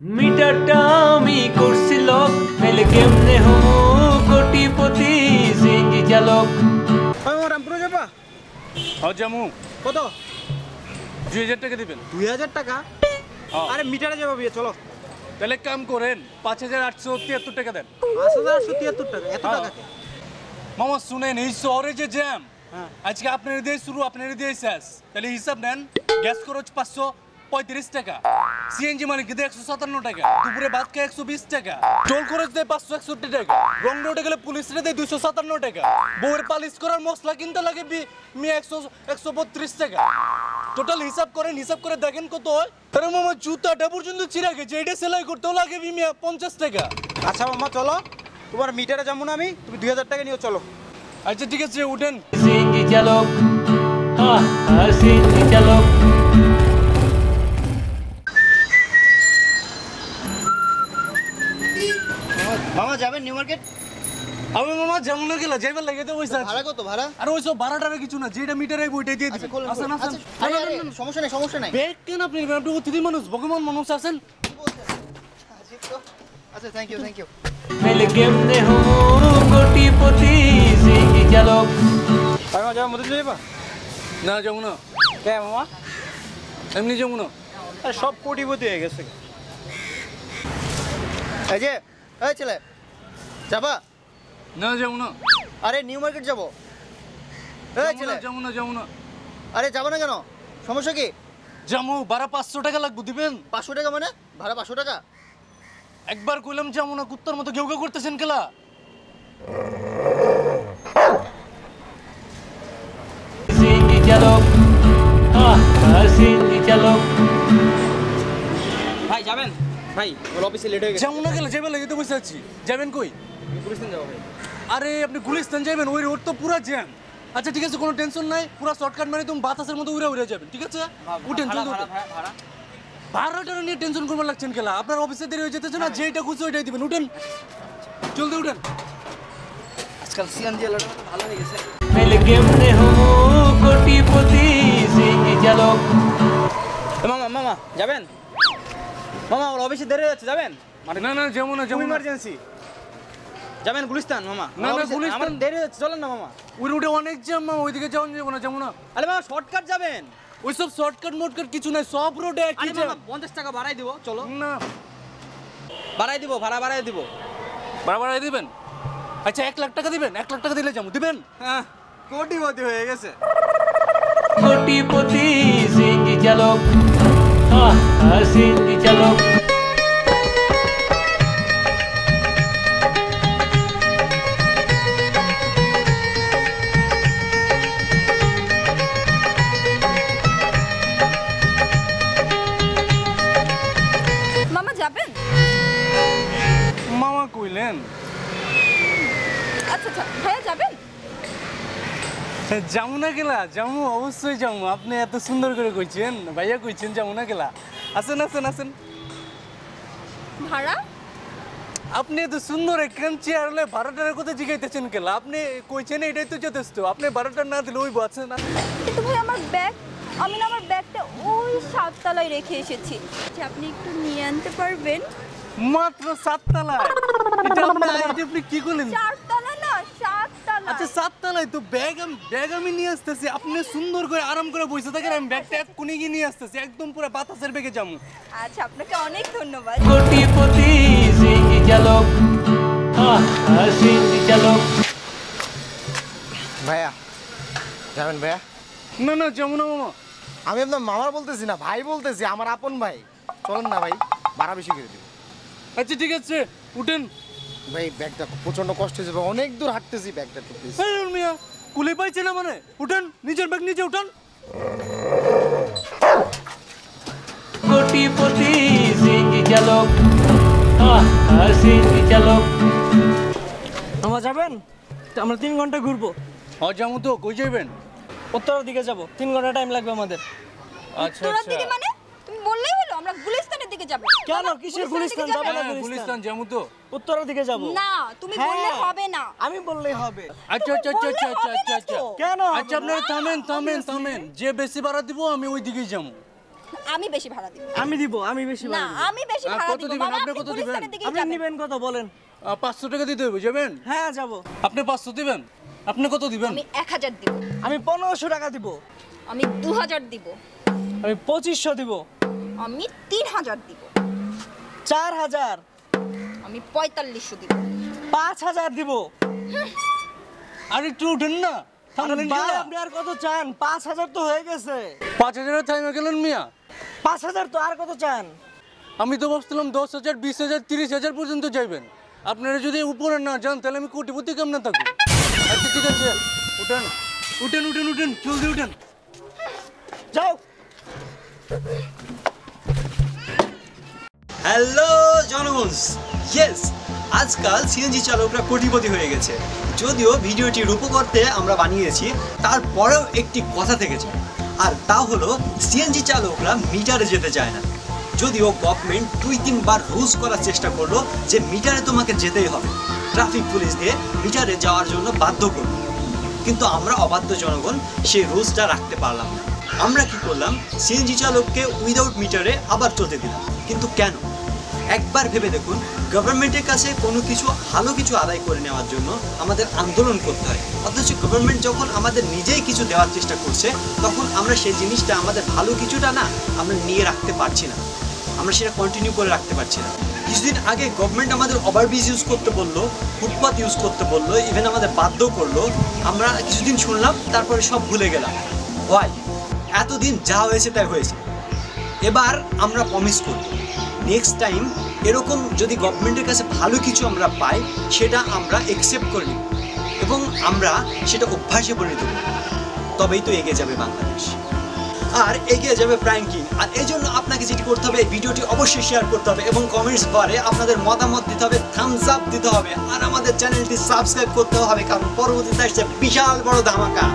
মিটারটা আমি করছি লক, নাইলে কেমনে হমু কোটিপতি সিএনজি চালক। রামপুরে যাবা? জামু কত? 2000 টাকা দিবেন। 2000 টাকা? আরে মিটারে যাবো বিয়ে, চলো। তাহলে এক কাম করেন 5873 টাকা দেন। 5873 টাকা? এত টাকা কে? মামা শুনেন, এই শহরে যে জ্যাম, হ্যাঁ। আজকে আপনার দিয়ে শুরু, আপনার দিয়ে শেষ। তাহলে হিসাব নেন, গ্যাস খরচ 535 টাকা, সিএনজি মালিক দিয়ে 157 টাকা, দুপুরে ভাত খায় 120 টাকা, টোল খরচ দেয় 561 টাকা, রং রোডে গেলে পুলিশ দেয় 257 টাকা, বউয়ের পালিশ করার মশলা কিনতে লাগে 132 টাকা। টোটাল হিসাব করেন, হিসাব করে দেখেন কত হয়। তার মামা জুতাটা পর্যন্ত চিরা গেছে, এটা সেলাই করতেও লাগে 50 টাকা। আচ্ছা মামা চলো, তোমার মিটারে যাবো না আমি, তুমি 2000 টাকা নিয়ে চলো। আচ্ছা ঠিক আছে, উঠেন। সিএনজি চালক, সিএনজি চালক। মামা যাবেন নিউ মার্কেট? আমি মামা যেমন গেলা যাইবার লাগে তো পয়সা ভাড়া কত ভাড়া? আর ওইসব ভাড়াটারে কিছু না, যেটা মিটারে ওইটাই দিয়ে দিবেন। আসেন আসেন। আরে আরে সমস্যা নাই সমস্যা নাই। ব্যাগ কেন আপনি নেবেন? আপনি অতিথি মানুষ, ভগবান মানুষ আছেন। আচ্ছা থ্যাংক ইউ থ্যাংক ইউ। নাইলে কেমনে হমু কোটিপতি সিএনজি চালক। মামা যাবো, মধ্যে যাবা? না যাবো না, কে মামা? এমনি যাবো না। আরে সব কোটিপতি হয়ে গেছে। এই যে এই ছেলে যাবা? না যাবো না। আরে নিউ মার্কেট যাবো। এই ছেলে যাবো না, যাবো না। আরে যাবো না কেন? সমস্যা কি? যাবো, ভাড়া 500 টাকা লাগবে, দিবেন? 500 টাকা মানে? ভাড়া 500 টাকা? একবার কইলাম যাবো না, কুত্তার মতো ঘেউ ঘেউ করতেছেন কেলা? সিএনজি চালক, সিএনজি চালক। ভাই যাবেন? ভাই ওর অফিসে লেট হয়ে গেছে। যাবো না গেলে যাইবার লাগে তো বসে আছি। যাবেন কই? গুলিস্তান যাবো ভাই। আরে আপনি গুলিস্তান যাবেন, ওই রোড তো পুরা জ্যাম। আচ্ছা ঠিক আছে, কোনো টেনশন নাই, পুরা শর্টকাট মানে তুমি বাতাসের মতো উড়ে উড়ে যাবেন, ঠিক আছে? উঠেন, জলদি উঠেন। ভাড়া? ভাড়াটা নিয়ে টেনশন করবার লাগছেন কেলা? আপনার অফিসে দেরি হয়ে যেতেছে না, যেটা খুশি ওইটাই দিবেন। উঠেন, জলদি উঠেন। আজকাল সিএনজি এলাটা ভালো হয়ে গেছে। নাইলে কেমনে হমু কোটিপতি সিএনজি চালক। মামা মামা যাবেন? মামা ওর অফিসে দেরি হয়ে যাচ্ছে, যাবেন? না না, যাবো না, যাবো না। ইমার্জেন্সি যাবেন গুলিস্তান মামা? না, আমার গুলিস্তান- আমার দেরি হচ্ছে, চলেন না মামা। ওই রোডে অনেক জ্যাম, ওইদিকে যাওয়া যাবো না, যাবো না। আরে মামা শর্টকাট যাবেন। ওইসব শর্টকাট মোটকাট কিছু নাই, সব রোডে একই আরে জ্যাম। মামা 50 টাকা বাড়াই দিব, চলো। না, বাড়াই দিব, ভাড়া বাড়াই দিব। ভাড়া বাড়াই দিবেন? আচ্ছা 1 লাখ টাকা দিবেন? 1 লাখ টাকা দিলে যাবো, দিবেন? হ্যাঁ কোটিপতি হয়ে গেছে। কোটিপতি সিএনজি চালক, সিএনজি চালক। মামা যাবেন? মামা কইলেন আচ্ছা আচ্ছা ভাইয়া যাবেন? যাবো না গেলা? যাবো, অবশ্যই যাবো। আপনি এত সুন্দর করে কইছেন, ভাইয়া কইছেন যাবো না গেলা। আসেন আসেন আসেন। ভাড়া? আপনি এত সুন্দর একখান চেয়ার হলে ভাড়াটার কথা জিগাইতেছেন কেলা? আপনি কইছেন এটাই তো যথেষ্ট। আপনি ভাড়াটা না দিলে ওই বাঁচে না। কিন্তু ভাই আমার ব্যাগ, আমি না আমার ব্যাগটা ওই 7 তলায় রেখে এসেছি। আচ্ছা, আপনি একটু নিয়ে আনতে পারবেন? মাত্র 7 তলায়? এটা আপনি কি করলেন? 4 তলা না, 7 তলা। আচ্ছা 7 তলায় তো ব্যাগ আমি নিয়ে আসতেছি। আপনি সুন্দর করে আরাম করে বসে থাকেন, আমি ব্যাগটা এক কোণে গিয়ে নিয়ে আসতেছি, একদম পুরো বাতাসের বেগে যাবো। আচ্ছা আপনাকে অনেক ধন্যবাদ। কোটিপতি সিএনজি চালক, সিএনজি চালক। ভাইয়া যাবেন ভাইয়া? না না, যাবো না মামা। আমি আপনার মামা বলতেছি না, ভাই বলতেছি, আমার আপন ভাই। চলেন না ভাই, ভাড়া বেশি করে দিব। আচ্ছা ঠিক আছে, উঠেন। ভাই ব্যাগটা প্রচন্ড কষ্ট হয়ে যাবে, অনেক দূর হাঁটতেছি, ব্যাগটা একটু প্লিজ। এই মিয়া, কুলে পাইছে না মানে? উঠেন, নিজের ব্যাগ নিজে উঠান। কোটিপতি সিএনজি চালক, সিএনজি চালক। মামা যাবেন? আমরা 3 ঘন্টা ঘুরবো। যাবো তো, কই যাবেন? উত্তরের দিকে যাব, 3 ঘন্টা টাইম লাগবে আমাদের। আচ্ছা তোরার আচ্ছা। দিকে মানে? তুমি বললেই হলো, আমরা গুলিস্তানের দিকে যাব। কেন? মামা, কিসের গুলিস্তানের গুলিস্তান? দিকে যাবো না হ্যাঁ, গুলিস্তান যাবো তো। উত্তরের দিকে যাব। না, তুমি হ্যাঁ। বললে হবে না। আমি বললেই হবে। আচ্ছা আচ্ছা আচ্ছা আচ্ছা আচ্ছা আচ্ছা আচ্ছা। কেন? আচ্ছা আপনারা থামেন থামেন থামেন, যে বেশি ভাড়া দিব আমি ওই দিকেই যাবো। আমি বেশি ভাড়া দিব। আমি দিব, আমি বেশি না, ভাড়া দিব। আমি বেশি ভাড়া কত দিব। দিবেন? মামা, আপনি আপনি কত দিবেন? গুলিস্তানের দিকেই আপনি যাবেন। নেবেন কত বলেন? 500 টাকা দিতে হবে, যাবেন? হ্যাঁ যাব। আপনি 500 দিবেন? আপনি কত দিবেন? আমি 1000 দিব। আমি 1500 টাকা দিব। আমি 2000 দিব। আমি 2500 দিব। আমি 3000 দিব। 4000। আমি 4500 দিব। 5000 দিব। আর একটু উঠেন না, আরে থামলেন ভাই কেন? আপনি আর কত চান? 5000 তো হয়ে গেছে। 5000 থাইমে গেলেন মিয়া। 5000 তো আর কত চান? আমি তো ভাবছিলাম 10,000, 20,000, 30,000 পর্যন্ত যাইবেন। আপনারা যদি উপরে না যান তাহলে আমি কোটিপতি কেমনে থাকবো? আচ্ছা ঠিক আছে, উঠেন উঠেন উঠেন উঠেন, জলদি উঠেন। যাও। হ্যালো জনগণ, ইয়েস, আজকাল সিএনজি চালকরা কোটিপতি হয়ে গেছে। যদিও ভিডিওটি রূপকর্তে আমরা বানিয়েছি, তারপরেও একটি কথা থেকেছে, আর তা হলো সিএনজি চালকরা মিটারে যেতে চায় না। যদিও গভর্নমেন্ট 2-3 বার রুলস করার চেষ্টা করলো যে মিটারে তোমাকে যেতেই হবে, ট্রাফিক পুলিশ দিয়ে মিটারে যাওয়ার জন্য বাধ্য করলো, কিন্তু আমরা অবাধ্য জনগণ সেই রুলসটা রাখতে পারলাম না। আমরা কি করলাম, সিএনজি চালককে উইদাউট মিটারে আবার চলতে দিলাম। কিন্তু কেন? একবার ভেবে দেখুন, গভর্নমেন্টের কাছে কোনো কিছু ভালো কিছু আদায় করে নেওয়ার জন্য আমাদের আন্দোলন করতে হয়, অথচ গভর্নমেন্ট যখন আমাদের নিজেই কিছু দেওয়ার চেষ্টা করছে, তখন আমরা সেই জিনিসটা, আমাদের ভালো কিছুটা না, আমরা নিয়ে রাখতে পারছি না, আমরা সেটা কন্টিনিউ করে রাখতে পারছি না। কিছুদিন আগে গভর্নমেন্ট আমাদের ওভারব্রিজ ইউজ করতে বললো, ফুটপাথ ইউজ করতে বললো, ইভেন আমাদের বাধ্য করলো। আমরা কিছুদিন শুনলাম, তারপরে সব ভুলে গেলাম। ওয়াই? এতদিন যা হয়েছে তাই হয়েছে। এবার আমরা প্রমিস করব, নেক্সট টাইম এরকম যদি গভর্নমেন্টের কাছে ভালো কিছু আমরা পাই, সেটা আমরা অ্যাকসেপ্ট করে নিব এবং আমরা সেটা অভ্যাসে পরিণত করব। তবেই তো এগিয়ে যাবে বাংলাদেশ, আর এগিয়ে যাবে প্র্যাঙ্কিং। আর এই জন্য আপনাকে যেটি করতে হবে, এই ভিডিওটি অবশ্যই শেয়ার করতে হবে এবং কমেন্টস বারে আপনাদের মতামত দিতে হবে, থামস আপ দিতে হবে, আর আমাদের চ্যানেলটি সাবস্ক্রাইব করতে হবে, কারণ পরবর্তীতে আসছে বিশাল বড় ধামাকা।